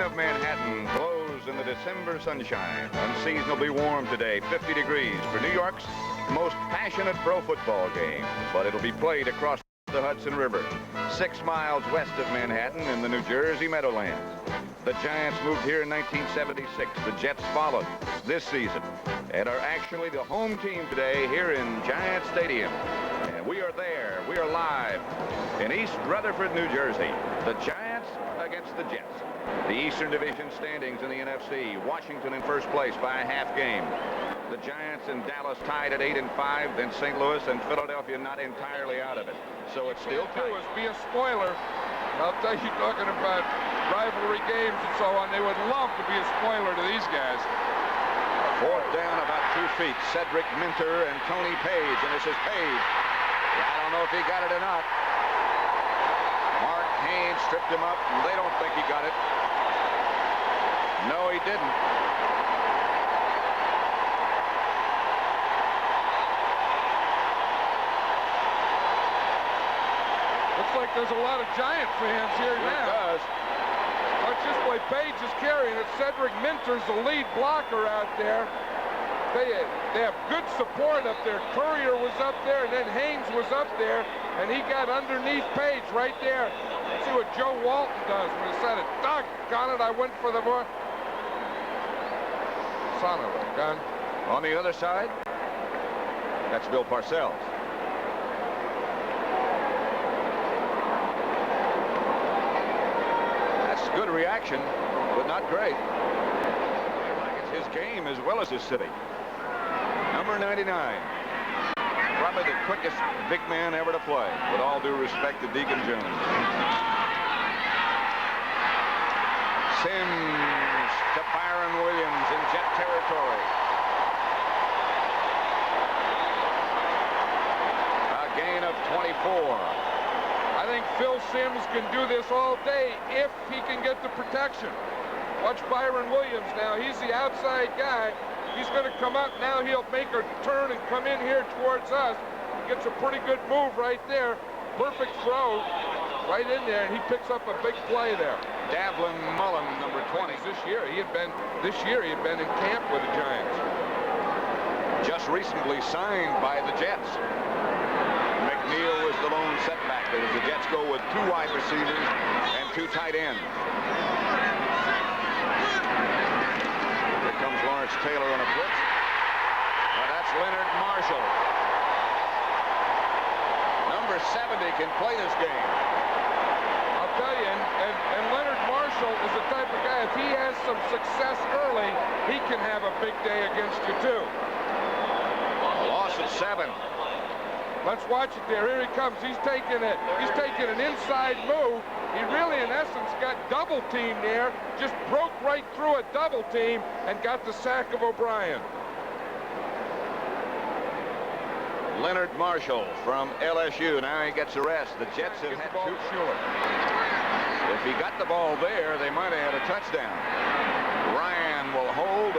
of Manhattan glows in the December sunshine. Unseasonably warm today, 50 degrees for New York's most passionate pro football game. But it'll be played across the Hudson River, 6 miles west of Manhattan in the New Jersey Meadowlands. The Giants moved here in 1976. The Jets followed this season and are actually the home team today here in Giant Stadium. And we are there. We are live in East Rutherford, New Jersey. The Giants against the Jets. The Eastern Division standings in the NFC. Washington in first place by a half game. The Giants and Dallas tied at 8-5. Then St. Louis and Philadelphia not entirely out of it. So it's still tight. Is be a spoiler. I'll tell you, talking about rivalry games and so on, they would love to be a spoiler to these guys. Fourth down, about 2 feet. Cedric Minter and Tony Page, and this is Page. I don't know if he got it or not. Mark Haynes stripped him up, and they don't think he got it. No, he didn't. Looks like there's a lot of Giant fans here now. It does. Watch this way. Page is carrying it. Cedric Minter's the lead blocker out there. They have good support up there. Courier was up there, and then Haynes was up there, and he got underneath Page right there. Let's see what Joe Walton does when he said it. Doggone it, I went for the boy. Son of a gun. On the other side, that's Bill Parcells. That's good reaction, but not great. It's his game as well as his city. Number 99. Probably the quickest big man ever to play, with all due respect to Deacon Jones. Sims to Byron Williams in Jet territory. A gain of 24. I think Phil Sims can do this all day if he can get the protection. Watch Byron Williams now. He's the outside guy. He's going to come up now. He'll make a turn and come in here towards us. Gets a pretty good move right there. Perfect throw right in there, and he picks up a big play there. Davlin Mullen, number 20. This year he had been in camp with the Giants. Just recently signed by the Jets. McNeil was the lone setback as the Jets go with 2 wide receivers and 2 tight ends. Here comes Lawrence Taylor on a blitz. Well, that's Leonard Marshall. Number 70 can play this game. I'll tell you, and Leonard Marshall is the type of guy, if he has some success early, he can have a big day against you too. A loss of 7. Let's watch it there. Here he comes. He's taking an inside move. He really, in essence, got double teamed there. Just broke right through a double team and got the sack of O'Brien. Leonard Marshall from LSU. Now he gets a rest. The Jets have had 2 short. If he got the ball there, they might have had a touchdown. Ryan will hold.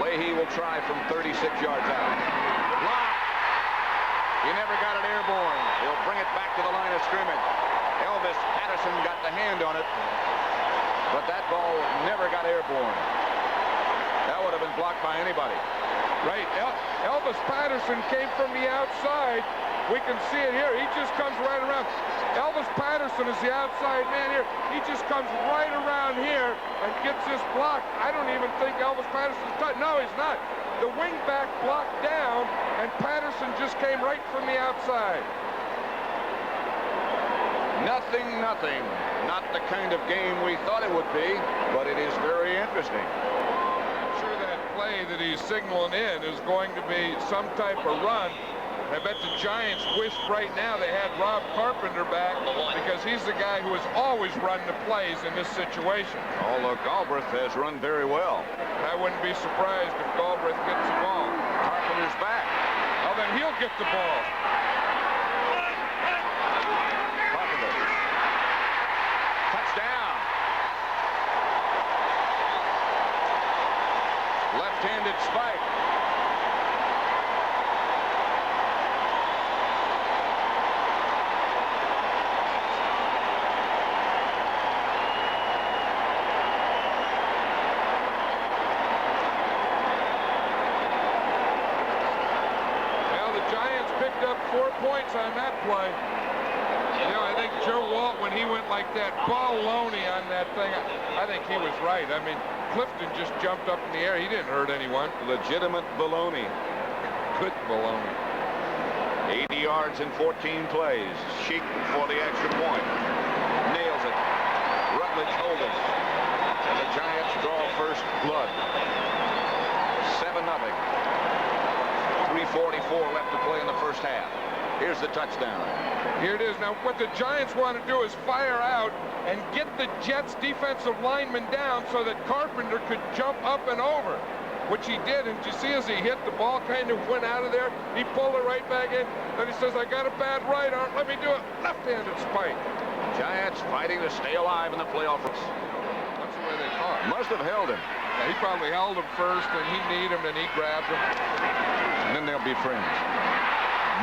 Leahy will try from 36 yards out. Block. He never got it airborne. He'll bring it back to the line of scrimmage. Elvis Patterson got the hand on it, but that ball never got airborne. That would have been blocked by anybody. Right. Elvis Patterson came from the outside. We can see it here. He just comes right around. Elvis Patterson is the outside man here. He just comes right around here and gets this block. I don't even think Elvis Patterson's touched. No, he's not. The wingback blocked down, and Patterson just came right from the outside. Nothing. Not the kind of game we thought it would be, but it is very interesting. I'm sure that play that he's signaling in is going to be some type of run. I bet the Giants wished right now they had Rob Carpenter back, because he's the guy who has always run the plays in this situation. Although Galbraith has run very well. I wouldn't be surprised if Galbraith gets the ball. Carpenter's back. Well, then he'll get the ball. Carpenter. Touchdown. Left-handed spike. points on that play. You know, I think Joe Walt, when he went like that, baloney on that thing, I think he was right. I mean, Clifton just jumped up in the air. He didn't hurt anyone. Legitimate baloney. Good baloney. 80 yards in 14 plays. Sheik for the extra point. Nails it. Rutledge holding. And the Giants draw first blood. 7-0. 3:44 left to play in the first half. Here's the touchdown. Here it is. Now, what the Giants want to do is fire out and get the Jets defensive lineman down so that Carpenter could jump up and over, which he did. And you see, as he hit, the ball kind of went out of there. He pulled it right back in. Then he says, I got a bad right arm. Let me do it. Left-handed spike. Giants fighting to stay alive in the playoff race. That's the way they caught him. Must have held him. Yeah, he probably held him first, and he kneed him, and he grabbed him. And then they'll be friends.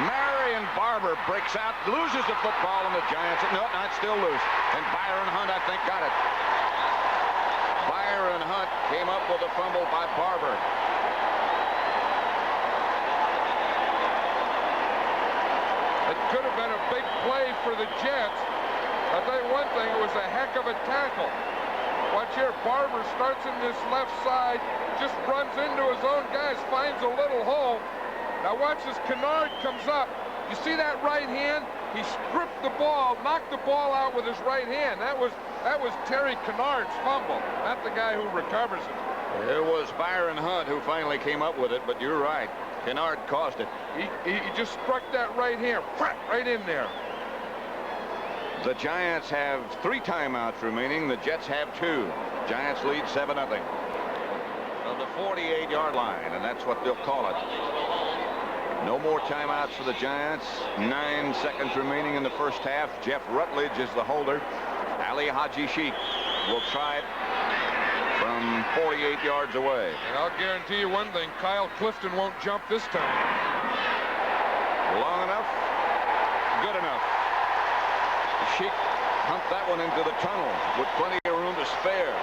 Marion Barber breaks out, loses the football, and the Giants, no, not still loose. And Byron Hunt, I think, got it. Byron Hunt came up with a fumble by Barber. It could have been a big play for the Jets. I'll tell you one thing, it was a heck of a tackle. Watch here, Barber starts in this left side, just runs into his own guys, finds a little hole. Now watch as Kennard comes up. You see that right hand? He stripped the ball, knocked the ball out with his right hand. That was Terry Kennard's fumble, not the guy who recovers it. It was Byron Hunt who finally came up with it, but you're right. Kennard caused it. He just struck that right hand, right in there. The Giants have 3 timeouts remaining. The Jets have 2. Giants lead 7-0. Of the 48-yard line, and that's what they'll call it. No more timeouts for the Giants. 9 seconds remaining in the first half. Jeff Rutledge is the holder. Ali Haji Sheik will try it from 48 yards away. And I'll guarantee you one thing, Kyle Clifton won't jump this time. Long enough, good enough. Sheik humped that one into the tunnel with plenty of room to spare.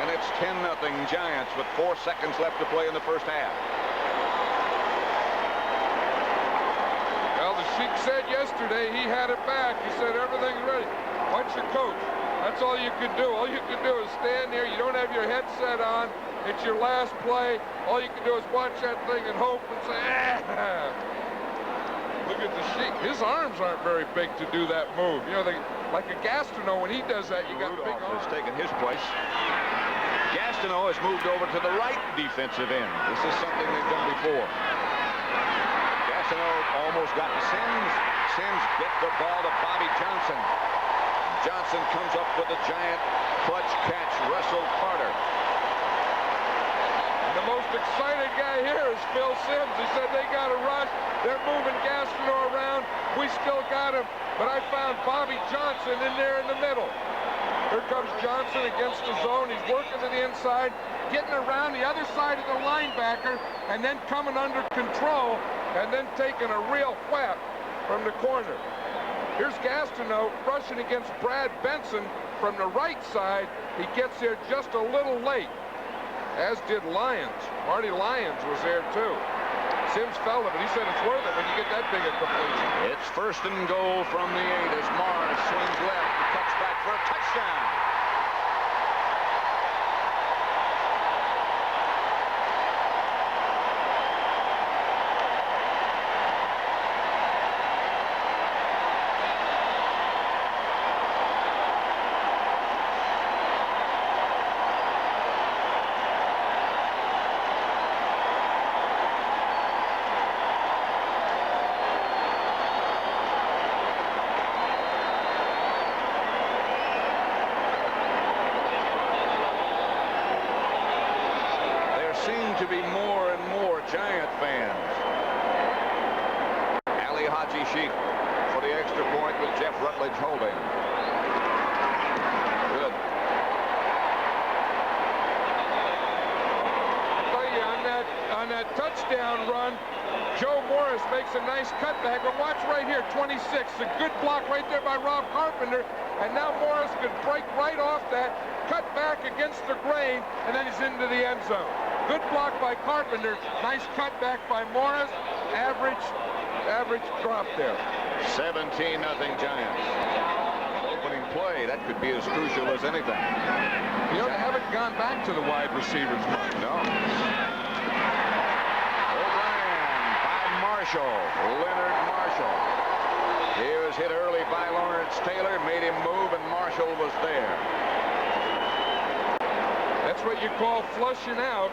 And it's 10-0 Giants with 4 seconds left to play in the first half. Well, the Sheik said yesterday he had it back. He said everything's ready. Watch your coach. That's all you can do. All you can do is stand there. You don't have your headset on. It's your last play. All you can do is watch that thing and hope and say, ah. Look at the Sheik. His arms aren't very big to do that move. You know, like a Gastineau, when he does that, you got big arms. Has taken his place. Gastineau has moved over to the right defensive end. This is something they've done before. Gastineau almost got to Sims. Sims gets the ball to Bobby Johnson. Johnson comes up with a giant clutch catch. Russell Carter. The most excited guy here is Phil Sims. He said they got to rush. They're moving Gastineau around. We still got him. But I found Bobby Johnson in there in the middle. Here comes Johnson against the zone. He's working to the inside, getting around the other side of the linebacker, and then coming under control, and then taking a real whap from the corner. Here's Gastineau rushing against Brad Benson from the right side. He gets there just a little late, as did Lyons. Marty Lyons was there too. Sims fell it, but he said it's worth it when you get that big a completion. It's 1st and goal from the 8 as Mars swings left and cuts back for a touchdown. To be more and more Giant fans. Ali Haji Sheik for the extra point with Jeff Rutledge holding. Good. I'll tell you, on that touchdown run, Joe Morris makes a nice cutback. But watch right here, 26. A good block right there by Rob Carpenter. And now Morris could break right off that, cut back against the grain, and then he's into the end zone. Good block by Carpenter. Nice cutback by Morris. Average average drop there. 17-0 Giants. Opening play, that could be as crucial as anything. You know, they haven't gone back to the wide receivers much. No. O'Brien by Marshall. Leonard Marshall. He was hit early by Lawrence Taylor, made him move, and Marshall was there. That's what you call flushing out.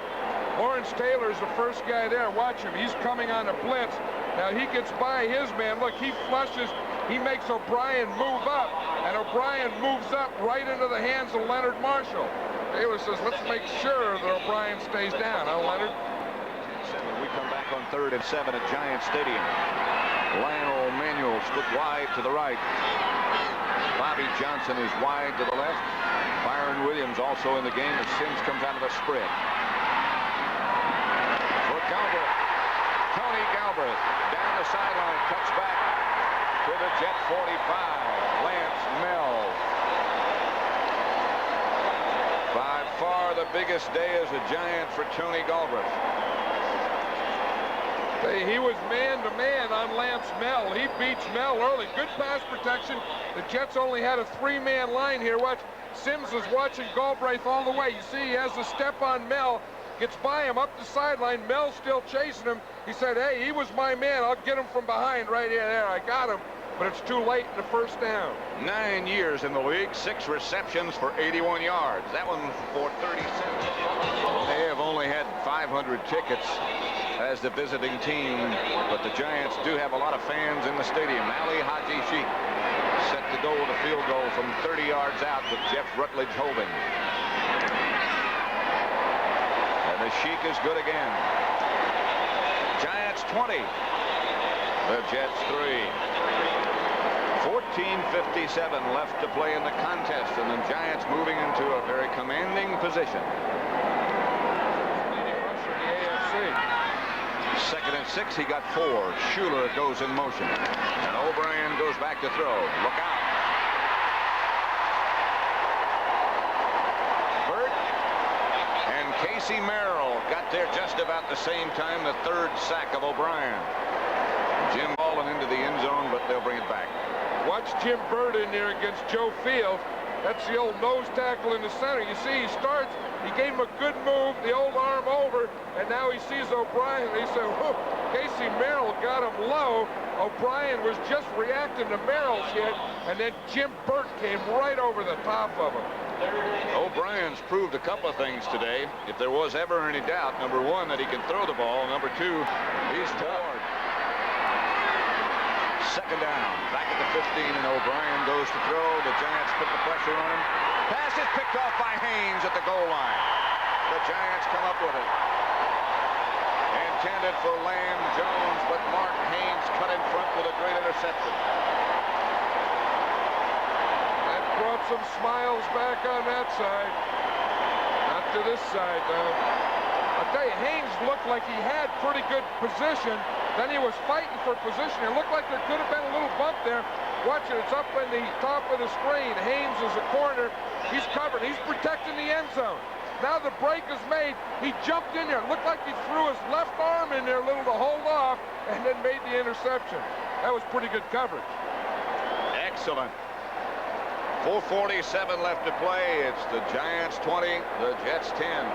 Lawrence Taylor is the first guy there. Watch him. He's coming on a blitz. Now he gets by his man. Look, he flushes. He makes O'Brien move up, and O'Brien moves up right into the hands of Leonard Marshall. Taylor says, let's make sure that O'Brien stays down, huh, Leonard? We come back on 3rd and 7 at Giant Stadium. Lionel Manuel split wide to the right. Bobby Johnson is wide to the left. Byron Williams also in the game as Sims comes out of the spread. For Galbraith. Tony Galbraith down the sideline, cuts back to the Jet 45. Lance Mel. By far the biggest day as a Giant for Tony Galbraith. He was man-to-man on Lance Mel. He beats Mel early. Good pass protection. The Jets only had a 3-man line here. Watch, Sims is watching Galbraith all the way. You see, he has the step on Mel. Gets by him up the sideline. Mel's still chasing him. He said, hey, he was my man. I'll get him from behind right here. There, I got him. But it's too late in the first down. 9 years in the league, 6 receptions for 81 yards. That one for 37. They have only had 500 tickets as the visiting team, but the Giants do have a lot of fans in the stadium. Ali Haji Sheikh set to go with a field goal from 30 yards out with Jeff Rutledge holding. And the Sheikh is good again. Giants 20. The Jets 3. 14:57 left to play in the contest, and the Giants moving into a very commanding position. Second and 6, he got 4. Schuler goes in motion, and O'Brien goes back to throw. Look out. Burt and Casey Merrill got there just about the same time. The 3rd sack of O'Brien. Jim Baldwin into the end zone, but they'll bring it back. Watch Jim Burt in there against Joe Fields. That's the old nose tackle in the center. You see, he starts. He gave him a good move, the old arm over, and now he sees O'Brien. He said, whoop, Casey Merrill got him low. O'Brien was just reacting to Merrill's hit, and then Jim Burt came right over the top of him. O'Brien's proved a couple of things today. If there was ever any doubt, number 1, that he can throw the ball. Number 2, he's forward. Second down, back at the 15, and O'Brien goes to throw. The Giants put the pressure on him. Pass is picked off by Haynes at the goal line. The Giants come up with it. Intended for Lamb Jones, but Mark Haynes cut in front with a great interception. That brought some smiles back on that side. Not to this side, though. I'll tell you, Haynes looked like he had pretty good position. Then he was fighting for position. It looked like there could have been a little bump there. Watch it. It's up in the top of the screen. Haynes is a corner. He's covered. He's protecting the end zone. Now the break is made. He jumped in there. It looked like he threw his left arm in there a little to hold off and then made the interception. That was pretty good coverage. Excellent. 4:47 left to play. It's the Giants 20, the Jets 10.